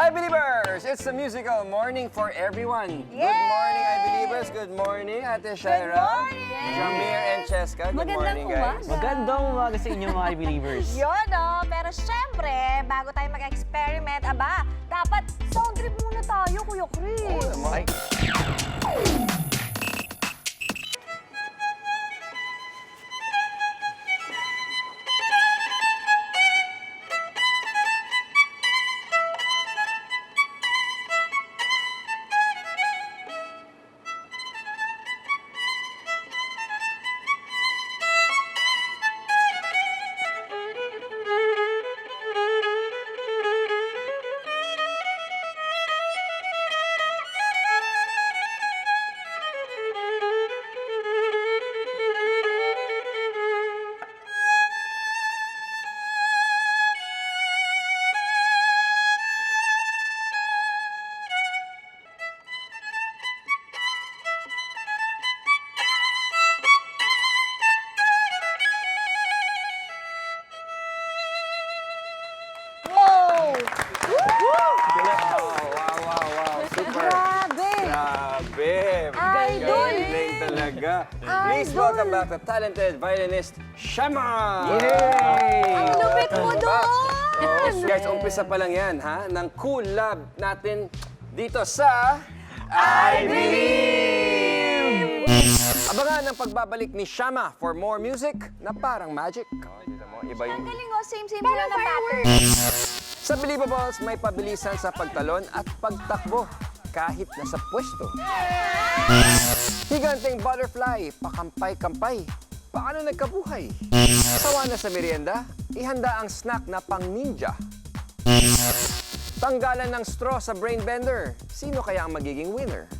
I-Believers! It's a musical morning for everyone. Yay! Good morning, I-Believers. Good morning, Ate Shaira. morning! Jamir and Cheska. Good morning, guys. Magandang umaga sa inyo mga believers. Yun, no? Pero syempre, bago tayo mag-experiment, dapat sound trip muna tayo, Kuya Chris. Ay. Wow. Super. Grabe! Grabe. Idol. Galing talaga. Please Idol. welcome back the talented violinist, Shama! Ang lupit mo doon! Guys, umpisa pa lang yan, ha? Ng cool lab natin dito sa I Believe! Abangan ang pagbabalik ni Shama for more music na parang magic. Dito mo, iba yung... Ang galing mo, same sila ng pattern. Sa Believables, may pabilisan sa pagtalon at pagtakbo kahit nasa pwesto. Higanteng butterfly, pakampay-kampay. Paano nagkabuhay? Sawa na sa merienda, ihanda ang snack na pang ninja. Tanggalan ng straw sa brain bender. Sino kaya ang magiging winner?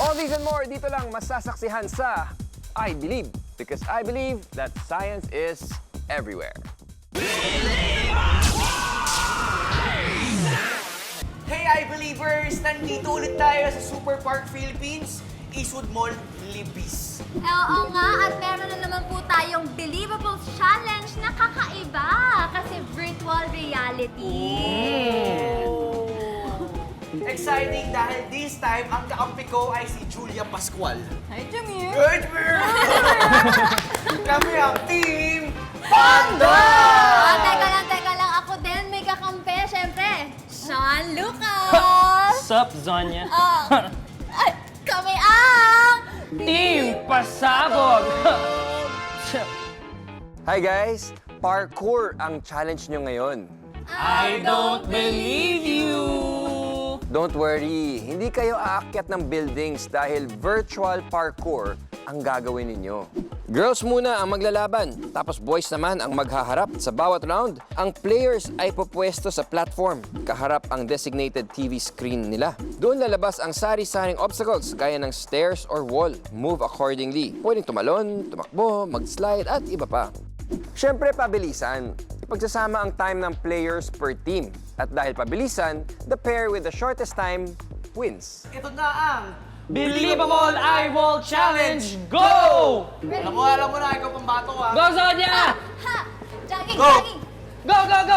All these and more, dito lang masasaksihan sa I Believe. Because I believe that science is everywhere. Hey I-Believers! Nandito ulit tayo sa Super Park Philippines, Eastwood Mall, Libis. Oo nga, at meron na naman po tayong Believables Challenge na kakaiba kasi virtual reality. Exciting dahil this time, ang kakampi ko ay si Julia Pascual. Hi, Jamir! Good girl! Kami ang Team Panda! Teka lang, ako din may kakampi, syempre. Sean Lucas! Sup, Zonya? Ay, kami ang... Team Pasabog! Hi guys! Parkour ang challenge nyo ngayon. I don't believe you! Don't worry, hindi kayo aakyat ng buildings dahil virtual parkour ang gagawin ninyo. Girls muna ang maglalaban, tapos boys naman ang maghaharap. Sa bawat round, ang players ay pupwesto sa platform. Kaharap ang designated TV screen nila. Doon lalabas ang sari-saring obstacles gaya ng stairs or wall. Move accordingly. Pwedeng tumalon, tumakbo, mag-slide at iba pa. Siyempre, pabilisan. Ipagsasama ang time ng players per team. At dahil pabilisan, the pair with the shortest time wins. Ito na ang Believable Eye Wall Challenge! Go! alam mo na, ikaw pambato ha. Go, Zonya! Ha! Jogging, Go! jogging! Go! Go!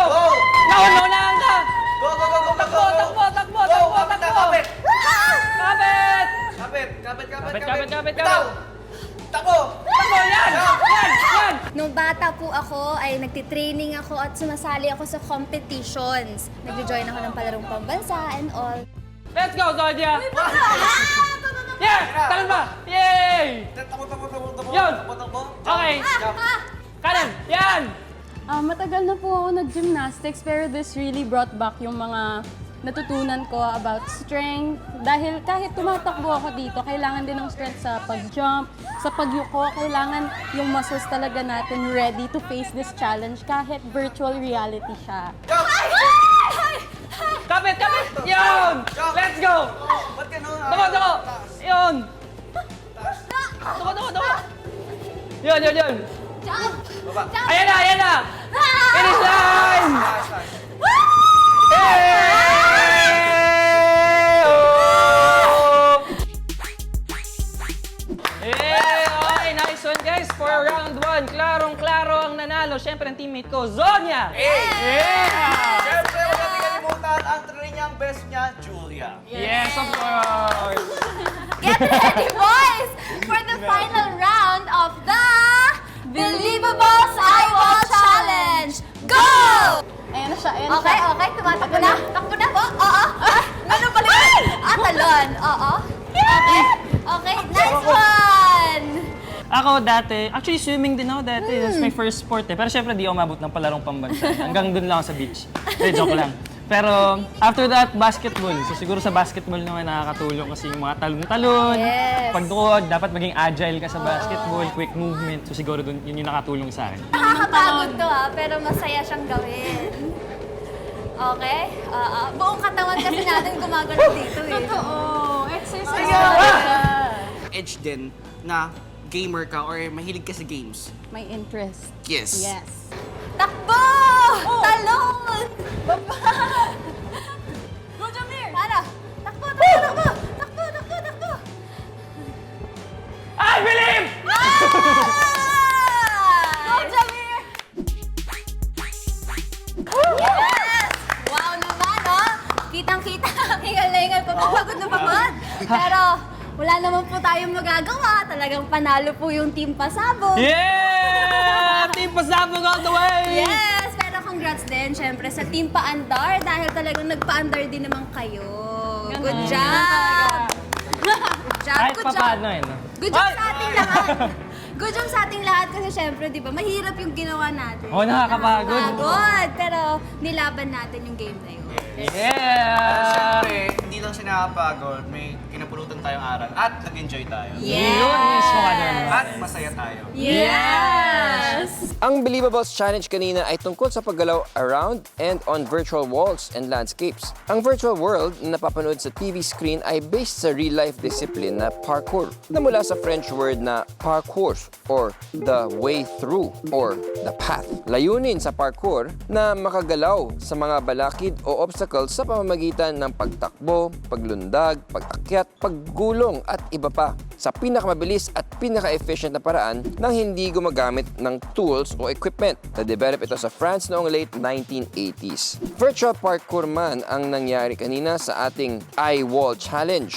Naunahan ka! Go! Takbo! Kapit! Kapit! Bitaw! Takbo! Takbo! Yan! Nung bata po ako, ay nagtitraining ako at sumasali ako sa competitions. Nag-join ako ng palarong pambansa and all. Let's go, Zonya! Yeah! Talon ba? Yay! Takbo! Yun! Okay! Kanan! Yan! Matagal na po ako nag-gymnastics pero this really brought back yung mga natutunan ko about strength. Dahil kahit tumatakbo ako dito, kailangan din ng strength sa pag-jump, sa pagyuko. Kailangan yung muscles talaga natin ready to face this challenge kahit virtual reality siya. Kapit! Yun! Let's go! Ba't ganun? Dako! Yun! Dako! Yun! Jump! Baba. Jump! Ayan na! Ah! Finish line! Hey! Oh! Hey! Okay, nice one guys for round 1. Klarong-klaro ang nanalo. Siyempre ang teammate ko, Zonya! Siyempre, wala natin kalimutan at ang trainyang best niya, Julia. Yes, of course! Get ready, boys, for the final round of the Believables Eyeball Challenge. Go! Ayan na siya, ayan na Okay, siya. okay, tumatakbo na. Takbo na po. Oo. Ano pala yun? Talon. Oo. Okay. Okay, nice one! Ako dati, actually swimming din ako dati. That's my first sport eh. Pero syempre di ako umabot ng palarong pambansa. Hanggang dun lang ako sa beach. Joke lang. Pero after that, basketball. So siguro sa basketball naman nakakatulong kasi yung mga talon-talon. Yes. Pagtukod, dapat maging agile ka sa basketball, quick movement. So siguro dun, yun yung nakatulong sa akin. Nakakapagod to pero masaya siyang gawin. Okay? Buong katawan kasi natin gumagalaw dito eh. Totoo. Exercise Ayaw! talaga. Edge din na gamer ka or mahilig ka sa games. May interest. Yes. Yes. Takbo! Talon! Baba! Go, Jamir! Ano? Takbo, takbo, takbo! Takbo, takbo, takbo! I believe! Go, Jamir! Yes! Wow naman, oh! Kitang-kita ang hingal-hingal pa, pagod na pagod. Pero wala naman po tayong magagawa. Talagang panalo po yung Team Pasabog. Yeah! Team Pasabog all the way! Yes! Pero congrats din, syempre, sa Team Paandar dahil talagang nagpaandar din naman kayo. Good job! Good job, Kahit good pa job! paano eh, no? Good job sa ating lahat! Good job sa ating lahat kasi syempre, di ba, mahirap yung ginawa natin. Oo, nakakapagod. Nakakapagod, pero nilaban natin yung game na yun. Yeah! Siyempre, hindi lang siya nakapagod. May kinapulutan tayong aral at nag-enjoy tayo. Yun mismo ka dun. At masaya tayo. Yes! Ang Believables Challenge kanina ay tungkol sa paggalaw around and on virtual walls and landscapes. Ang virtual world na napapanood sa TV screen ay based sa real-life discipline na parkour na mula sa French word na parcours or the way through or the path. Layunin sa parkour na makagalaw sa mga balakid o obstacles sa pamamagitan ng pagtakbo, paglundag, pag-akyat, paggulong at iba pa sa pinakamabilis at pinaka-efficient na paraan nang hindi gumagamit ng tools o equipment. Na-develop ito sa France noong late 1980s. Virtual parkour man ang nangyari kanina sa ating Eye Wall Challenge.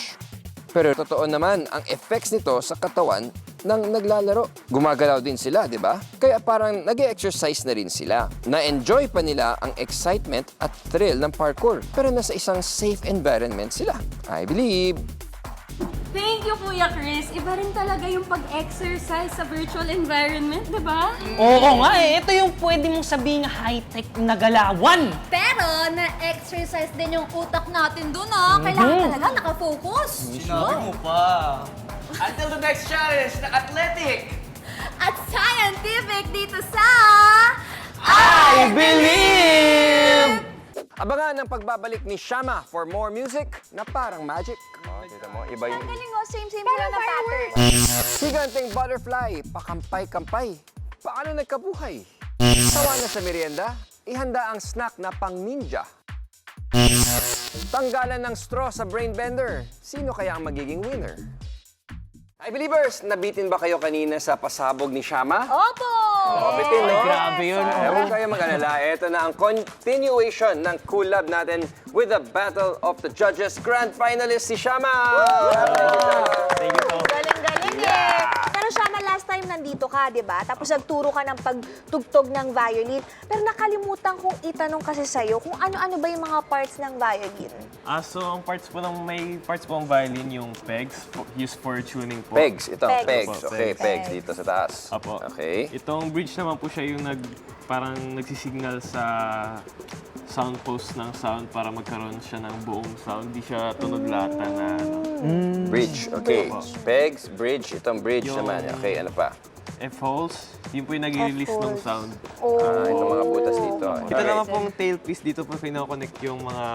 Pero totoo naman ang effects nito sa katawan ng naglalaro. Gumagalaw din sila, di ba? Kaya parang nag-exercise na rin sila. Na-enjoy pa nila ang excitement at thrill ng parkour. Pero nasa isang safe environment sila. I believe. Thank you, Kuya Chris. Iba rin talaga yung pag-exercise sa virtual environment, di ba? Oo nga eh. Ito yung pwede mong sabihin high-tech na galawan. Pero na-exercise din yung utak natin dun, ah. Kailangan talaga nakafocus. Sinabi mo pa. Until the next challenge na athletic. At scientific dito sa... I believe! Abangan ang pagbabalik ni Shama for more music na parang magic. Oh, kita mo, iba yung... Galing mo, same sila na pattern. Siganting butterfly, pakampay-kampay. Paano nagkabuhay? Sawa na sa merienda, ihanda ang snack na pang ninja. Tanggalan ng straw sa brain bender. Sino kaya ang magiging winner? Hi, Believers! Nabitin ba kayo kanina sa pasabog ni Shama? Opo! Bitin, no? Grabe yun. Huwag kayo mag-alala. Ito na ang continuation ng cool lab natin with the Battle of the Judges Grand Finalist si Shama! Thank you po. Galing-galing eh. Pero Shama, last time nandito ka, di ba? Tapos nagturo ka ng pagtugtog ng violin. Pero nakalimutan kong itanong kasi sa'yo kung ano-ano ba yung mga parts ng violin. So ang parts po ng may parts po ang violin yung pegs used for tuning po. Pegs. Ito, Pegs. pegs. Opo, Okay, pegs. pegs dito sa taas. Apo. Okay. Itong bridge naman po siya yung parang nagsisignal sa sound post ng sound para magkaroon siya ng buong sound. Hindi siya tunod-lata na ano. Bridge. Okay. Pegs, bridge. Itong bridge Yung- naman. Okay, ano pa? F-holes, yun po yung nag-release ng sound. Itong mga butas dito. Kita Okay. naman pong tailpiece, dito po pinaka-connect yung mga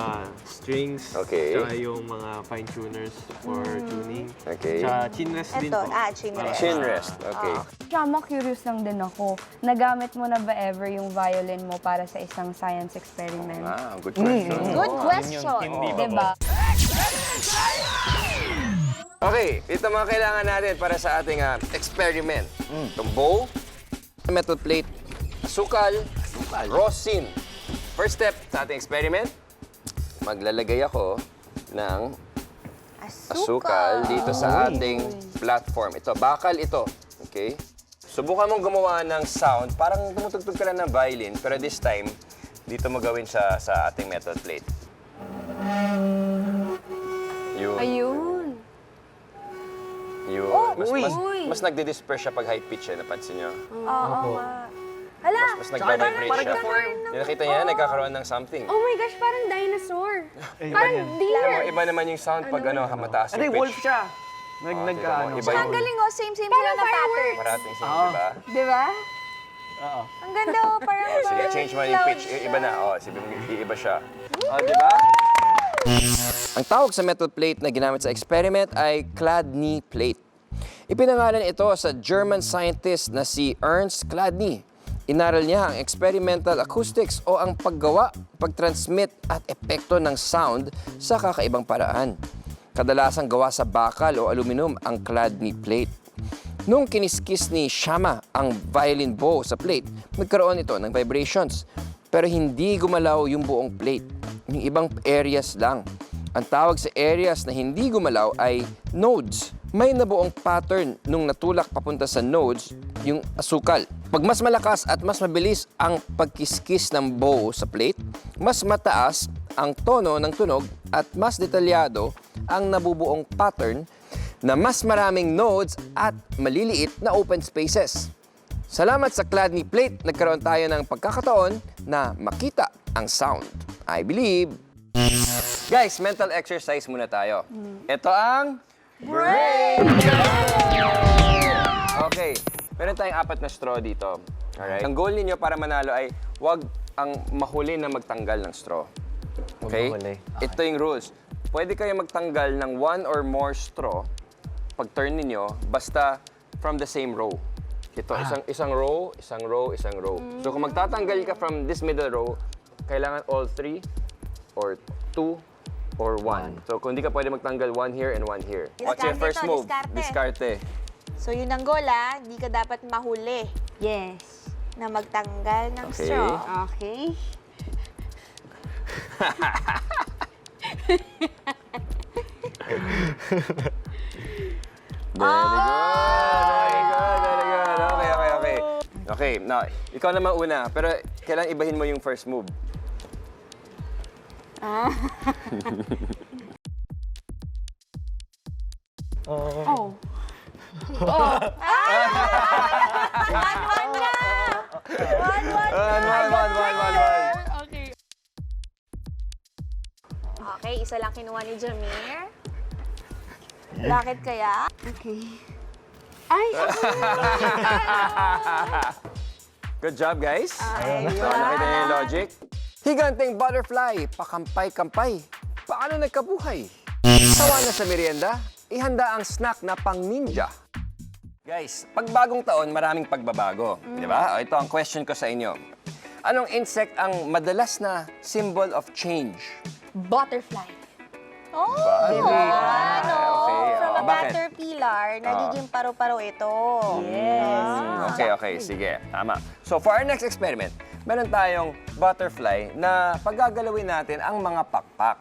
strings, Okay. tsaka yung mga fine tuners for tuning. Okay. Tsaka chin rest din Ito, po. chin Para rest. sa- Chin rest. Okay. Shama, curious lang din ako. Nagamit mo na ba ever yung violin mo para sa isang science experiment? Ah, good question. Good question. Hindi pa po. Diba? Okay, ito mga kailangan natin para sa ating experiment. Itong bow, metal plate, asukal, rosin. First step sa ating experiment, maglalagay ako ng asukal dito sa ating platform. Ito, bakal ito. Okay? Subukan mong gumawa ng sound. Parang tumutugtog ka lang ng violin, pero this time, dito mo gawin sa ating metal plate. Yun. Ayun. Yun. Mas nagdi-disperse siya pag high pitch, napansin nyo? Oo nga. Hala, Mas nagbabibrate siya. Yung nakita niya, nagkakaroon ng something. Oh my gosh, parang dinosaur. Parang deer. Iba naman yung sound pag mataas Ano, yung wolf pitch. siya. Iba ang yung galing oh, same sila na pattern. parating sing, di ba? Di ba? Ang ganda oh, parang Sige, change mo yung pitch. Iba na. Iba siya. Di ba? Ang tawag sa metal plate na ginamit sa experiment ay Chladni plate. Ipinangalan ito sa German scientist na si Ernst Chladni. Inaral niya ang experimental acoustics o ang paggawa, pagtransmit at epekto ng sound sa kakaibang paraan. Kadalasang gawa sa bakal o aluminum ang Chladni plate. Nung kiniskis ni Shama ang violin bow sa plate, nagkaroon ito ng vibrations. Pero hindi gumalaw yung buong plate. Yung ibang areas lang. Ang tawag sa areas na hindi gumalaw ay nodes. May nabuong pattern nung natulak papunta sa nodes, yung asukal. Pag mas malakas at mas mabilis ang pagkiskis ng bow sa plate, mas mataas ang tono ng tunog at mas detalyado ang nabubuong pattern na mas maraming nodes at maliliit na open spaces. Salamat sa Chladni plate, nagkaroon tayo ng pagkakataon na makita ang sound. I believe. Guys, mental exercise muna tayo. Ito ang break! Okay, meron tayong 4 na straw dito. Alright? Ang goal ninyo para manalo ay wag ang mahuli na magtanggal ng straw. Okay? Ito yung rules. Pwede kayo magtanggal ng 1 or more straw pag turn ninyo, basta from the same row. Ito, isang row, isang row, isang row. So kung magtatanggal ka from this middle row, kailangan all 3 or 2 or 1. So kung hindi ka pwede magtanggal 1 here and 1 here. What's your first move? Diskarte. So yun ang goal hindi ka dapat mahuli Yes. na magtanggal ng Okay. straw. Okay. Very good. Very good. Okay. Okay, now, ikaw naman una, pero kailangan ibahin mo yung first move. Oh. One. Okay. Okay, isa lang kinuha ni Jamir. Bakit kaya? Okay. Ay, Good job, guys. So, nakita niyo yung logic? Higanting butterfly, pakampay-kampay. Paano nagkabuhay? Sawa na sa merienda, ihanda ang snack na pang ninja. Guys, pag bagong taon, maraming pagbabago. Di ba? O, ito ang question ko sa inyo. Anong insect ang madalas na symbol of change? Butterfly. Oh, Okay. from a Bakit? caterpillar, nagiging paro-paro ito. Okay. Sige. Tama. So, for our next experiment, meron tayong butterfly na pagagalawin natin ang mga pakpak.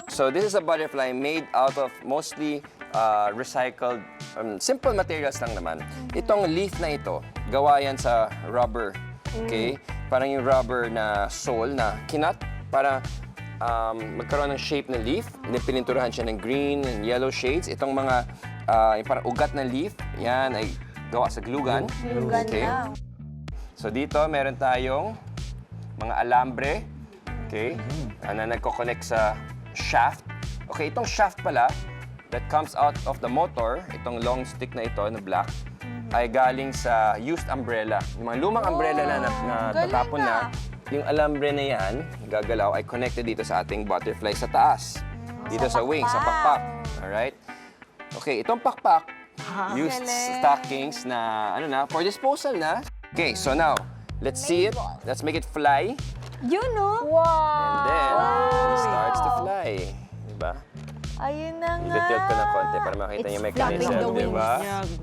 So, this is a butterfly made out of mostly recycled, simple materials lang naman. Itong leaf na ito, gawa yan sa rubber. Okay? Parang yung rubber na sole na kinat para magkaroon ng shape ng leaf. Pininturahan siya ng green and yellow shades. Itong mga yung parang ugat ng leaf, yan ay gawa sa glugan. Okay. So dito meron tayong mga alambre. Okay. Na nagko-connect sa shaft. Okay, itong shaft pala that comes out of the motor, itong long stick na ito na black, ay galing sa used umbrella. Yung mga lumang umbrella na tatapon na. Yung alambre na yan, gagalaw, ay connected dito sa ating butterfly sa taas. Dito sa wing, sa pakpak. Alright? Okay, itong pakpak, used stockings na, for disposal na. Okay, so now, let's see it. Let's make it fly. You know? And then, it starts to fly. Diba? Ayun na nga. Detailed ko ng konti para makita niyo yung mechanism, diba?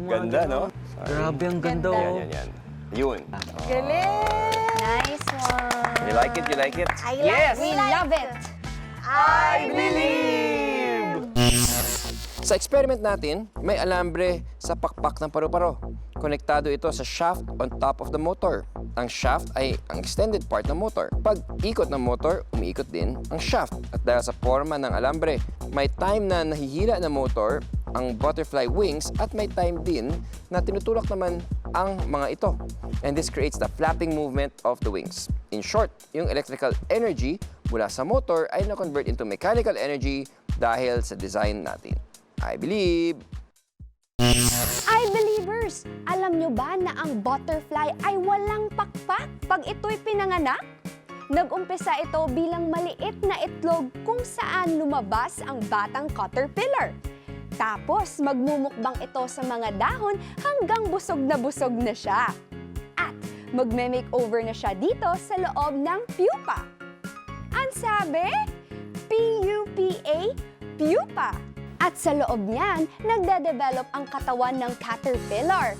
Ganda, no? Grabe, ang ganda Yan. Yun. Galing! Nice one. You like it? You like it? I Yes! We love it. I Believe! Sa experiment natin, may alambre sa pakpak ng paru-paro. Konektado ito sa shaft on top of the motor. Ang shaft ay ang extended part ng motor. Pag ikot ng motor, umiikot din ang shaft. At dahil sa forma ng alambre, may time na nahihila ng motor ang butterfly wings at may time din na tinutulak naman ang mga ito. And this creates the flapping movement of the wings. In short, yung electrical energy mula sa motor ay na-convert into mechanical energy dahil sa design natin. I believe! I-believers, alam nyo ba na ang butterfly ay walang pakpak pag ito'y pinanganak? Nag-umpisa ito bilang maliit na itlog kung saan lumabas ang batang caterpillar. Tapos magmumukbang ito sa mga dahon hanggang busog na siya. At magme-makeover na siya dito sa loob ng pupa. Ang sabi? P-U-P-A, pupa. At sa loob niyan, nagde-develop ang katawan ng caterpillar.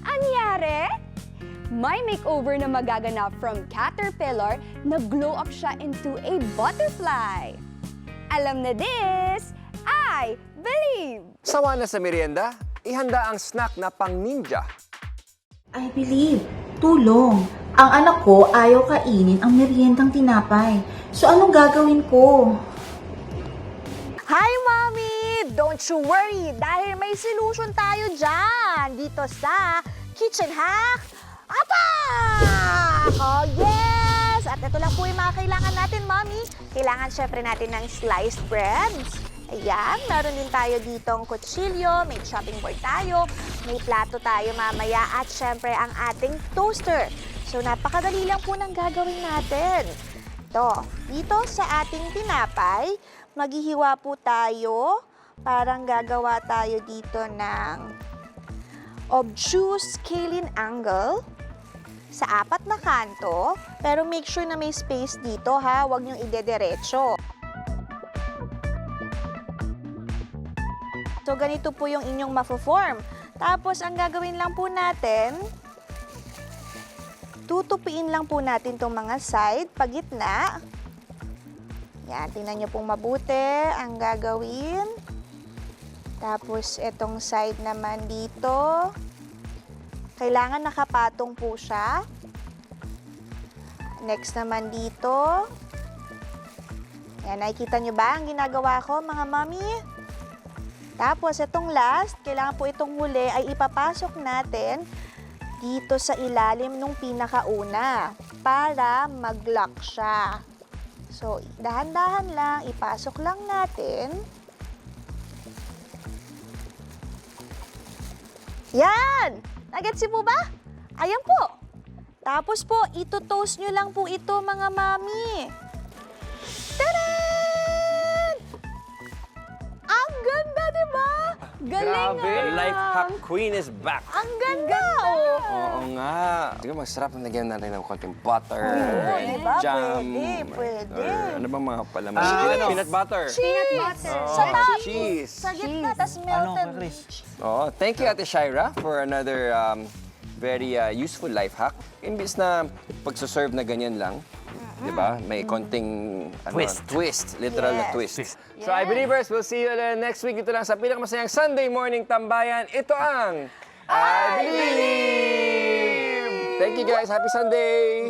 Anyari? May makeover na magaganap from caterpillar na glow up siya into a butterfly. Alam na this, I believe! Sawa na sa merienda, ihanda ang snack na pang ninja. I believe. Tulong. Ang anak ko ayaw kainin ang meriendang tinapay. So anong gagawin ko? Hi, Mommy! Don't you worry dahil may solution tayo dyan dito sa Kitchen Hack Apak! Oh, yes! At ito lang po yung mga kailangan natin, Mommy. Kailangan syempre natin ng sliced breads. Ayan, meron din tayo ditong kutsilyo, may chopping board tayo, may plato tayo mamaya at syempre ang ating toaster. So, napakadali lang po ng gagawin natin. Ito, dito sa ating tinapay, maghihiwa po tayo. Parang gagawa tayo dito ng obtuse scalene angle sa 4 na kanto. Pero make sure na may space dito ha, huwag niyong idederecho. So ganito po yung inyong mafo-form. Tapos ang gagawin lang po natin, tutupiin lang po natin itong mga side, pagitna. Yan, tingnan niyo pong mabuti ang gagawin. Tapos, itong side naman dito. Kailangan nakapatong po siya. Next naman dito. Yan, nakikita nyo ba ang ginagawa ko, mga mami? Tapos, itong last, kailangan po itong huli ay ipapasok natin dito sa ilalim nung pinakauna para mag-lock siya. So, dahan-dahan lang, ipasok lang natin. Yan! Nagets niyo po ba? Ayan po. Tapos po, ito-toast nyo lang po ito, mga mami. Tadaan! Ang ganda, di ba? Galing Grabe, Life Hack Queen is back. Ang ganda, oh. Oo nga. Siguro masarap na lagyan natin ng konting butter, Oo, diba? jam, Pwede. or ano bang mga palaman? Peanut butter. Peanut butter. Sa Oh, top. cheese. Sa gitna, tas melted. Chris? Oh, thank you, Ate Shaira, for another very useful life hack. Imbis na pagsaserve na ganyan lang, di ba? May konting twist, literal na Yes. twist. So, I Believers, we'll see you next week. Ito lang sa pinakamasayang Sunday morning tambayan. Ito ang I Believe! Thank you guys. Happy Sunday!